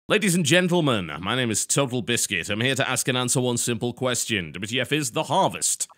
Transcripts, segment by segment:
Ladies and gentlemen, my name is TotalBiscuit. I'm here to ask and answer one simple question. WTF is The Harvest.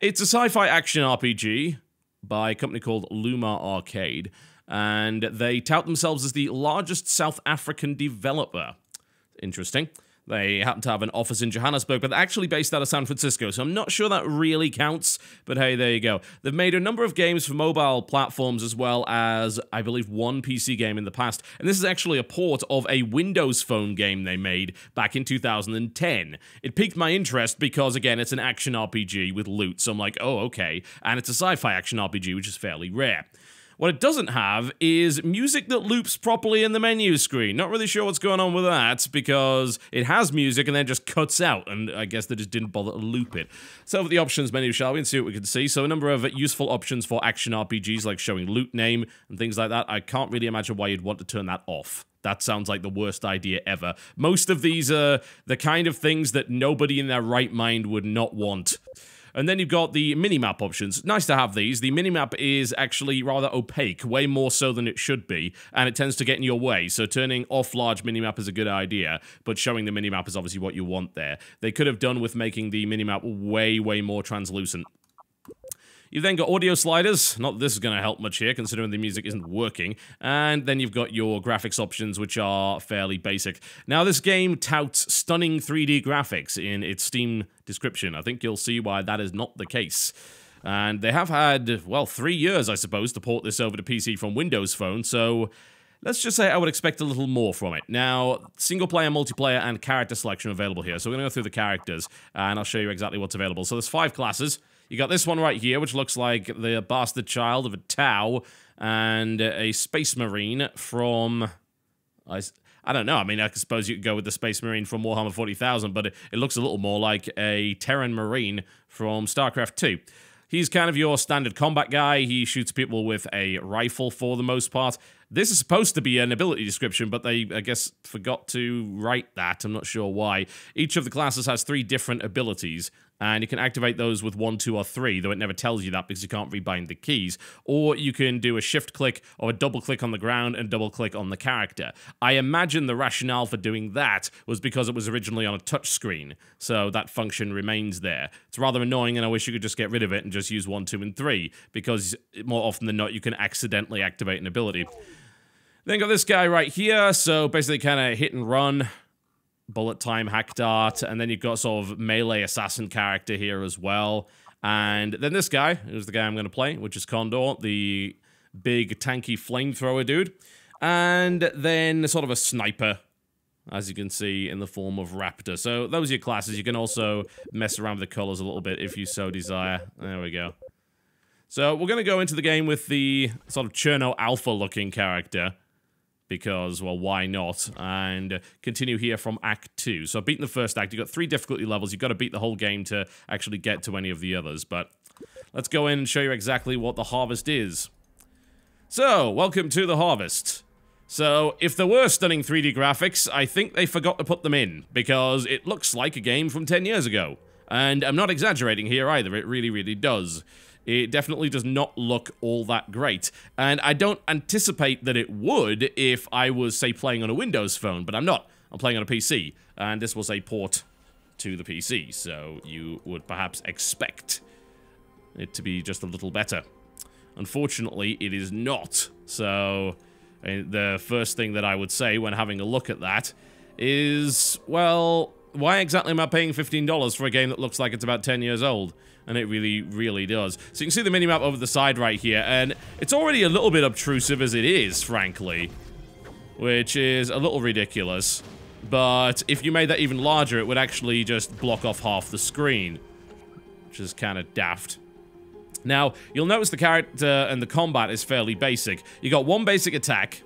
It's a sci-fi action RPG by a company called Luma Arcade, and they tout themselves as the largest South African developer. Interesting. They happen to have an office in Johannesburg, but they're actually based out of San Francisco, so I'm not sure that really counts, but hey, there you go. They've made a number of games for mobile platforms as well as, I believe, one PC game in the past, and this is actually a port of a Windows Phone game they made back in 2010. It piqued my interest because, again, it's an action RPG with loot, so I'm like, oh, okay, and it's a sci-fi action RPG, which is fairly rare. What it doesn't have is music that loops properly in the menu screen. Not really sure what's going on with that, because it has music and then just cuts out, and I guess they just didn't bother to loop it. So over the options menu, shall we, and see what we can see. So a number of useful options for action RPGs, like showing loot name and things like that. I can't really imagine why you'd want to turn that off. That sounds like the worst idea ever. Most of these are the kind of things that nobody in their right mind would not want. And then you've got the minimap options. Nice to have these. The minimap is actually rather opaque, way more so than it should be, and it tends to get in your way, so turning off large minimap is a good idea, but showing the minimap is obviously what you want there. They could have done with making the minimap way, way more translucent. You've then got audio sliders. Not that this is going to help much here, considering the music isn't working. And then you've got your graphics options, which are fairly basic. Now, this game touts stunning 3D graphics in its Steam description. I think you'll see why that is not the case. And they have had, well, 3 years, I suppose, to port this over to PC from Windows Phone, so let's just say I would expect a little more from it. Now, single-player, multiplayer, and character selection are available here. So we're going to go through the characters, and I'll show you exactly what's available. So there's 5 classes. You got this one right here, which looks like the bastard child of a Tau and a Space Marine from... I don't know. I mean, I suppose you could go with the Space Marine from Warhammer 40,000, but it looks a little more like a Terran Marine from StarCraft 2. He's kind of your standard combat guy. He shoots people with a rifle for the most part. This is supposed to be an ability description, but they, I guess, forgot to write that. I'm not sure why. Each of the classes has 3 different abilities, and you can activate those with 1, 2, or 3, though it never tells you that because you can't rebind the keys. Or you can do a shift click or a double click on the ground and double click on the character. I imagine the rationale for doing that was because it was originally on a touch screen, so that function remains there. It's rather annoying, and I wish you could just get rid of it and just use 1, 2, and 3, because more often than not, you can accidentally activate an ability. Then got this guy right here, so basically kind of hit and run, bullet time, hack dart, and then you've got sort of melee assassin character here as well. And then this guy, who's the guy I'm going to play, which is Condor, the big tanky flamethrower dude. And then sort of a sniper, as you can see, in the form of Raptor. So those are your classes. You can also mess around with the colors a little bit if you so desire. There we go. So we're going to go into the game with the sort of Cherno Alpha-looking character, because, well, why not? And continue here from Act 2. So I've beaten the first act. You've got 3 difficulty levels. You've got to beat the whole game to actually get to any of the others. But let's go in and show you exactly what the Harvest is. So, welcome to the Harvest. So, if there were stunning 3D graphics, I think they forgot to put them in, because it looks like a game from 10 years ago. And I'm not exaggerating here either. It really, really does. It definitely does not look all that great. And I don't anticipate that it would if I was, say, playing on a Windows phone, but I'm not. I'm playing on a PC, and this was a port to the PC, so you would perhaps expect it to be just a little better. Unfortunately, it is not. So, the first thing that I would say when having a look at that is, well, why exactly am I paying $15 for a game that looks like it's about 10 years old? And it really, really does. So you can see the minimap over the side right here, and it's already a little bit obtrusive as it is, frankly, which is a little ridiculous. But if you made that even larger, it would actually just block off half the screen, which is kind of daft. Now, you'll notice the character and the combat is fairly basic. You got one basic attack,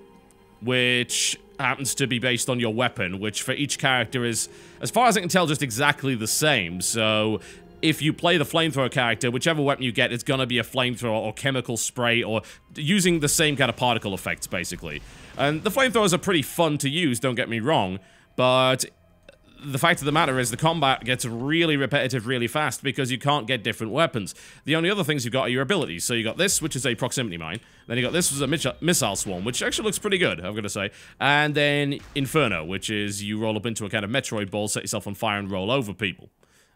which happens to be based on your weapon, which for each character is, as far as I can tell, just exactly the same. So if you play the flamethrower character, whichever weapon you get, it's gonna be a flamethrower or chemical spray or using the same kind of particle effects, basically. And the flamethrowers are pretty fun to use, don't get me wrong, but the fact of the matter is the combat gets really repetitive really fast because you can't get different weapons. The only other things you've got are your abilities. So you got this, which is a proximity mine. Then you got this, which is a missile swarm, which actually looks pretty good, I'm going to say. And then Inferno, which is you roll up into a kind of Metroid ball, set yourself on fire, and roll over people.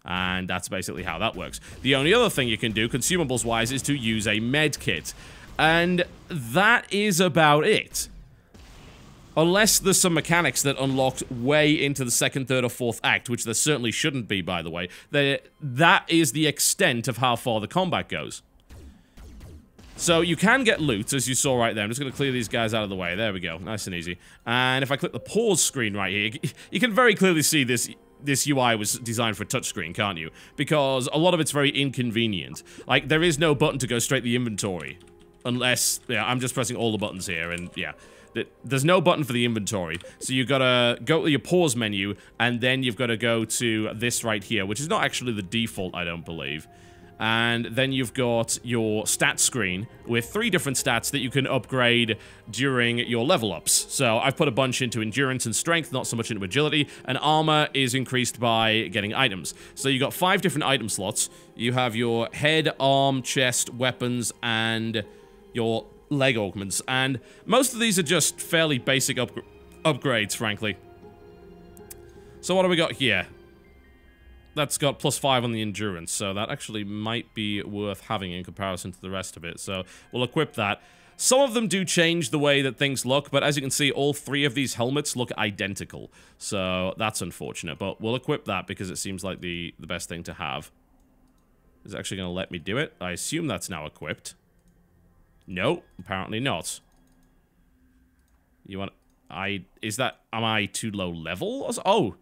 And that's basically how that works. The only other thing you can do, consumables-wise, is to use a med kit. And that is about it. Unless there's some mechanics that unlocked way into the second, third, or fourth act, which there certainly shouldn't be, by the way. That is the extent of how far the combat goes. So you can get loot, as you saw right there. I'm just going to clear these guys out of the way. There we go. Nice and easy. And if I click the pause screen right here, you can very clearly see this UI was designed for a touchscreen, can't you? Because a lot of it's very inconvenient. Like, there is no button to go straight to the inventory. Unless, yeah, I'm just pressing all the buttons here, and yeah. There's no button for the inventory, so you've got to go to your pause menu, and then you've got to go to this right here, which is not actually the default, I don't believe. And then you've got your stat screen with 3 different stats that you can upgrade during your level ups. So I've put a bunch into endurance and strength, not so much into agility, and armor is increased by getting items. So you've got 5 different item slots. You have your head, arm, chest, weapons, and your leg augments, and most of these are just fairly basic upgrades, frankly. So what do we got here? That's got +5 on the endurance, so that actually might be worth having in comparison to the rest of it, so we'll equip that. Some of them do change the way that things look, but as you can see, all 3 of these helmets look identical, so that's unfortunate, but we'll equip that because it seems like the best thing to have. Is it actually going to let me do it? I assume that's now equipped. No, apparently not. You want... am I too low level? Oh,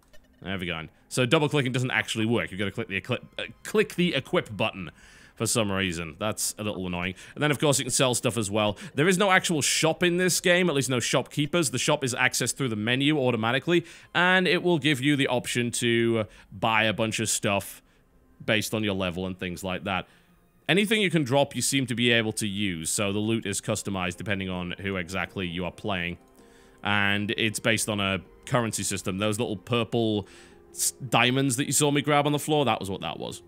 there we go. So double-clicking doesn't actually work. You've got to click the equip button for some reason. That's a little annoying. And then, of course, you can sell stuff as well. There is no actual shop in this game, at least no shopkeepers. The shop is accessed through the menu automatically, and it will give you the option to buy a bunch of stuff based on your level and things like that. Anything you can drop, you seem to be able to use, so the loot is customized depending on who exactly you are playing. And it's based on a currency system. Those little purple diamonds that you saw me grab on the floor, that was what that was.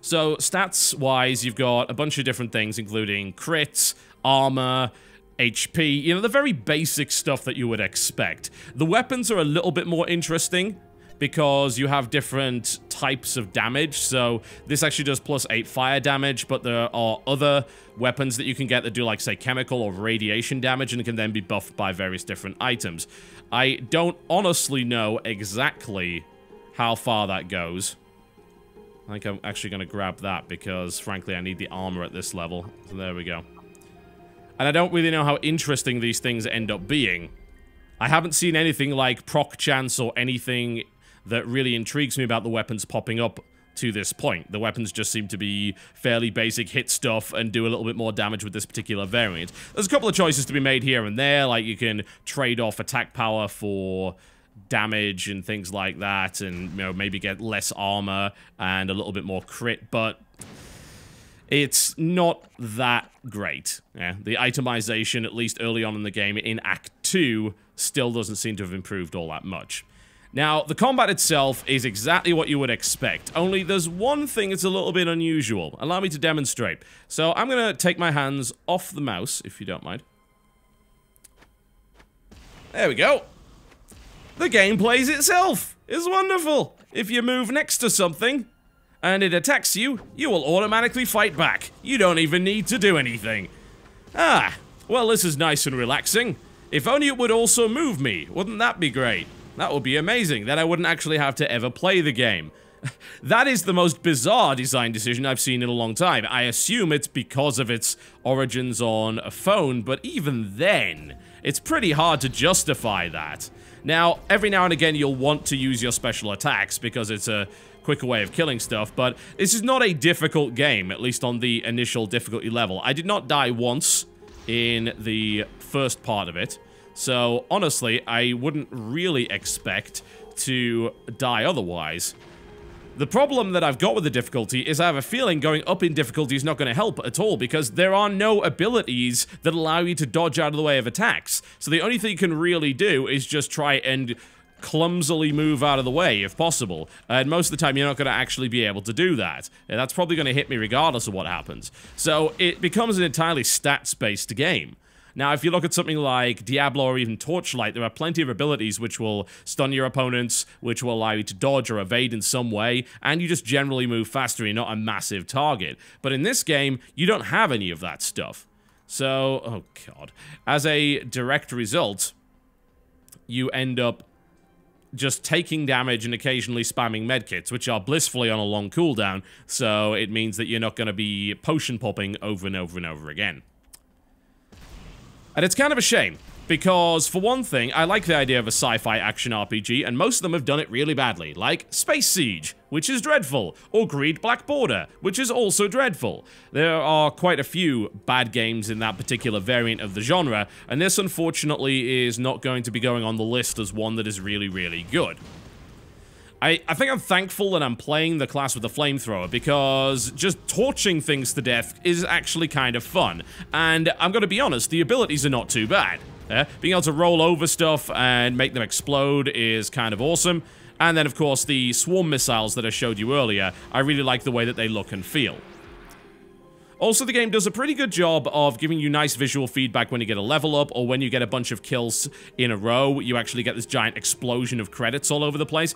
So, stats-wise, you've got a bunch of different things, including crits, armor, HP, you know, the very basic stuff that you would expect. The weapons are a little bit more interesting, because you have different types of damage, so this actually does +8 fire damage, but there are other weapons that you can get that do, like, say, chemical or radiation damage, and can then be buffed by various different items. I don't honestly know exactly how far that goes. I think I'm actually going to grab that, because, frankly, I need the armor at this level. So there we go. And I don't really know how interesting these things end up being. I haven't seen anything like proc chance or anything that really intrigues me about the weapons popping up to this point. The weapons just seem to be fairly basic, hit stuff, and do a little bit more damage with this particular variant. There's a couple of choices to be made here and there, like you can trade off attack power for damage and things like that, and, you know, maybe get less armor and a little bit more crit, but it's not that great. Yeah, the itemization, at least early on in the game, in Act 2, still doesn't seem to have improved all that much. Now, the combat itself is exactly what you would expect, only there's one thing that's a little bit unusual. Allow me to demonstrate. So, I'm going to take my hands off the mouse, if you don't mind. There we go. The game plays itself. It's wonderful. If you move next to something and it attacks you, you will automatically fight back. You don't even need to do anything. Ah, well, this is nice and relaxing. If only it would also move me. Wouldn't that be great? That would be amazing. Then I wouldn't actually have to ever play the game. That is the most bizarre design decision I've seen in a long time. I assume it's because of its origins on a phone, but even then, it's pretty hard to justify that. Now, every now and again, you'll want to use your special attacks because it's a quicker way of killing stuff, but this is not a difficult game, at least on the initial difficulty level. I did not die once in the first part of it. So, honestly, I wouldn't really expect to die otherwise. The problem that I've got with the difficulty is I have a feeling going up in difficulty is not going to help at all, because there are no abilities that allow you to dodge out of the way of attacks. So the only thing you can really do is just try and clumsily move out of the way, if possible. And most of the time, you're not going to actually be able to do that. And that's probably going to hit me regardless of what happens. So it becomes an entirely stats-based game. Now, if you look at something like Diablo or even Torchlight, there are plenty of abilities which will stun your opponents, which will allow you to dodge or evade in some way, and you just generally move faster. You're not a massive target. But in this game, you don't have any of that stuff. So, oh god. As a direct result, you end up just taking damage and occasionally spamming medkits, which are blissfully on a long cooldown, so it means that you're not going to be potion popping over and over and over again. And it's kind of a shame, because for one thing, I like the idea of a sci-fi action RPG, and most of them have done it really badly, like Space Siege, which is dreadful, or Greed Black Border, which is also dreadful. There are quite a few bad games in that particular variant of the genre, and this unfortunately is not going to be going on the list as one that is really, really good. I think I'm thankful that I'm playing the class with the flamethrower, because just torching things to death is actually kind of fun. And I'm going to be honest, the abilities are not too bad. Being able to roll over stuff and make them explode is kind of awesome. And then, of course, the swarm missiles that I showed you earlier, I really like the way that they look and feel. Also, the game does a pretty good job of giving you nice visual feedback when you get a level up, or when you get a bunch of kills in a row. You actually get this giant explosion of credits all over the place.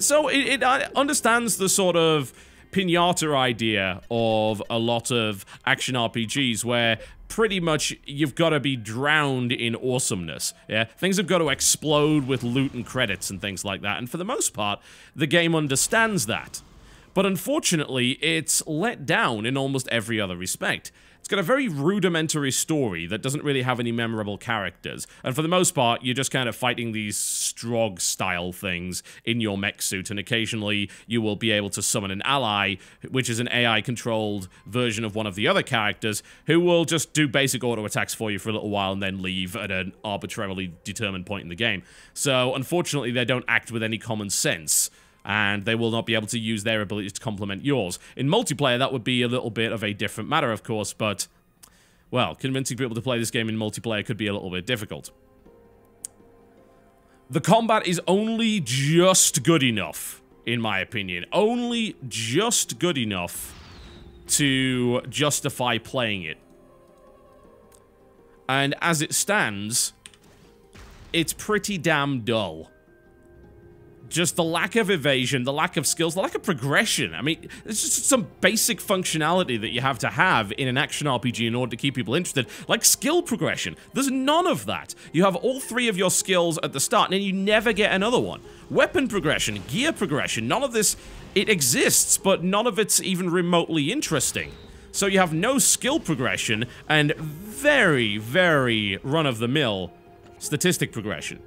So it understands the sort of pinata idea of a lot of action RPGs, where pretty much you've got to be drowned in awesomeness. Yeah, things have got to explode with loot and credits and things like that. And for the most part, the game understands that. But unfortunately, it's let down in almost every other respect. It's got a very rudimentary story that doesn't really have any memorable characters. And for the most part, you're just kind of fighting these Strogg-style things in your mech suit, and occasionally you will be able to summon an ally, which is an AI-controlled version of one of the other characters, who will just do basic auto-attacks for you for a little while and then leave at an arbitrarily determined point in the game. So, unfortunately, they don't act with any common sense, and they will not be able to use their abilities to complement yours. In multiplayer, that would be a little bit of a different matter, of course, but, well, convincing people to play this game in multiplayer could be a little bit difficult. The combat is only just good enough, in my opinion. Only just good enough to justify playing it. And as it stands, it's pretty damn dull. Just the lack of evasion, the lack of skills, the lack of progression. I mean, it's just some basic functionality that you have to have in an action RPG in order to keep people interested, like skill progression. There's none of that. You have all three of your skills at the start, and then you never get another one. Weapon progression, gear progression, none of this, it exists, but none of it's even remotely interesting. So you have no skill progression, and very, very run-of-the-mill statistic progression.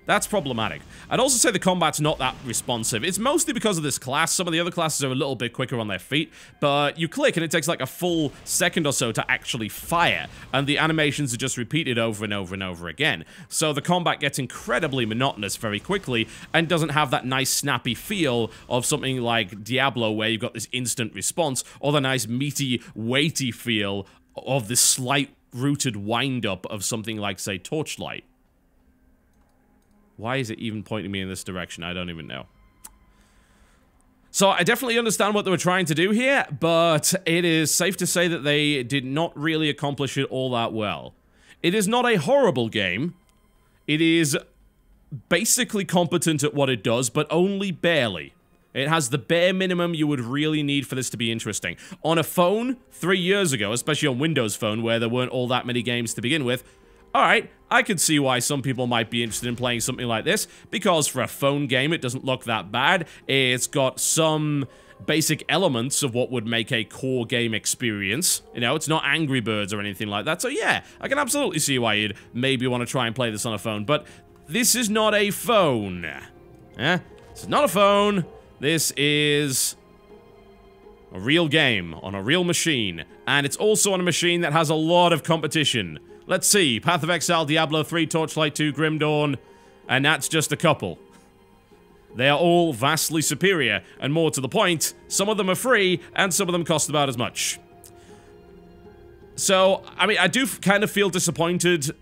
That's problematic. I'd also say the combat's not that responsive. It's mostly because of this class. Some of the other classes are a little bit quicker on their feet, but you click and it takes like a full second or so to actually fire, and the animations are just repeated over and over and over again. So the combat gets incredibly monotonous very quickly and doesn't have that nice snappy feel of something like Diablo, where you've got this instant response, or the nice meaty, weighty feel of this slight rooted wind-up of something like, say, Torchlight. Why is it even pointing me in this direction? I don't even know. So I definitely understand what they were trying to do here, but it is safe to say that they did not really accomplish it all that well. It is not a horrible game. It is basically competent at what it does, but only barely. It has the bare minimum you would really need for this to be interesting. On a phone, 3 years ago, especially on Windows Phone, where there weren't all that many games to begin with, alright, I could see why some people might be interested in playing something like this, because for a phone game, it doesn't look that bad. It's got some basic elements of what would make a core game experience. You know, it's not Angry Birds or anything like that, so yeah, I can absolutely see why you'd maybe want to try and play this on a phone, but this is not a phone. This is not a phone. This is a real game on a real machine, and it's also on a machine that has a lot of competition. Let's see, Path of Exile, Diablo 3, Torchlight 2, Grim Dawn, and that's just a couple. They are all vastly superior, and more to the point, some of them are free, and some of them cost about as much. So, I mean, I do kind of feel disappointed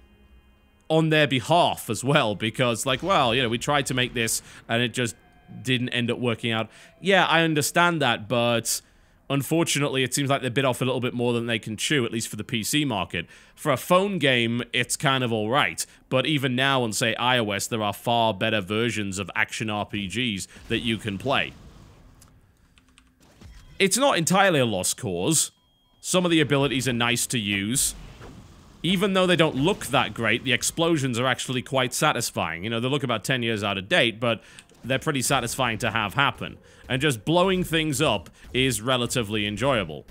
on their behalf as well, because, like, well, you know, we tried to make this, and it just didn't end up working out. Yeah, I understand that, but unfortunately, it seems like they bit off a little bit more than they can chew, at least for the PC market. For a phone game, it's kind of alright, but even now on, say, iOS, there are far better versions of action RPGs that you can play. It's not entirely a lost cause. Some of the abilities are nice to use. Even though they don't look that great, the explosions are actually quite satisfying. You know, they look about 10 years out of date, but they're pretty satisfying to have happen. And just blowing things up is relatively enjoyable.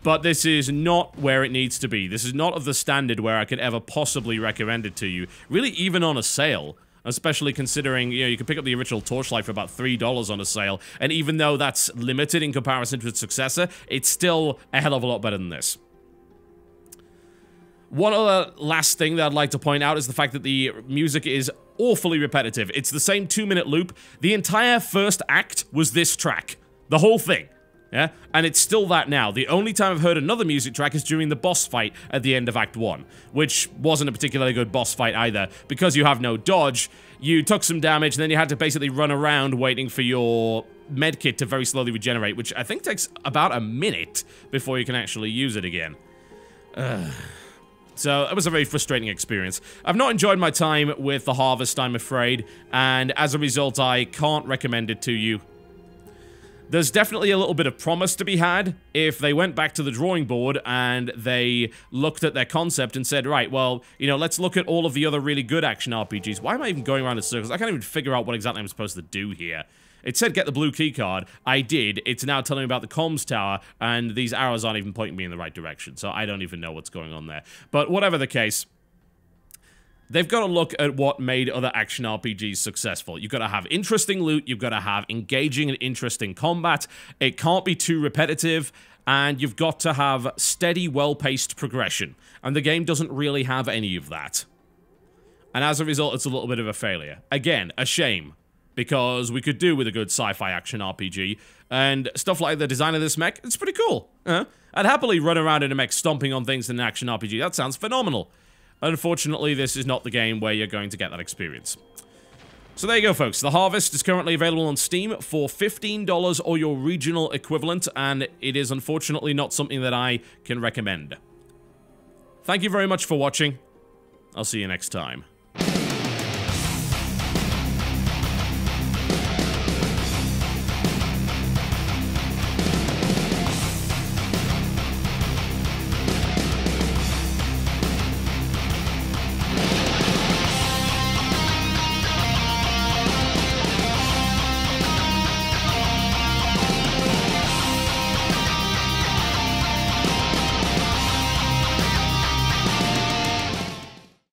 But this is not where it needs to be. This is not of the standard where I could ever possibly recommend it to you. Really, even on a sale. Especially considering, you know, you can pick up the original Torchlight for about $3 on a sale. And even though that's limited in comparison to its successor, it's still a hell of a lot better than this. One other last thing that I'd like to point out is the fact that the music is awfully repetitive. It's the same 2-minute loop. The entire first act was this track. The whole thing. Yeah? And it's still that now. The only time I've heard another music track is during the boss fight at the end of Act 1, which wasn't a particularly good boss fight either. Because you have no dodge, you took some damage, and then you had to basically run around waiting for your medkit to very slowly regenerate, which I think takes about a minute before you can actually use it again. So, it was a very frustrating experience. I've not enjoyed my time with The Harvest, I'm afraid, and as a result, I can't recommend it to you. There's definitely a little bit of promise to be had if they went back to the drawing board and they looked at their concept and said, right, well, you know, let's look at all of the other really good action RPGs. Why am I even going around in circles? I can't even figure out what exactly I'm supposed to do here. It said get the blue key card. I did. It's now telling me about the comms tower, and these arrows aren't even pointing me in the right direction, so I don't even know what's going on there. But whatever the case, they've got to look at what made other action RPGs successful. You've got to have interesting loot, you've got to have engaging and interesting combat, it can't be too repetitive, and you've got to have steady, well-paced progression. And the game doesn't really have any of that. And as a result, it's a little bit of a failure. Again, a shame. Because we could do with a good sci-fi action RPG, and stuff like the design of this mech, it's pretty cool. I'd happily run around in a mech stomping on things in an action RPG, that sounds phenomenal. Unfortunately, this is not the game where you're going to get that experience. So there you go, folks. The Harvest is currently available on Steam for $15 or your regional equivalent, and it is unfortunately not something that I can recommend. Thank you very much for watching. I'll see you next time.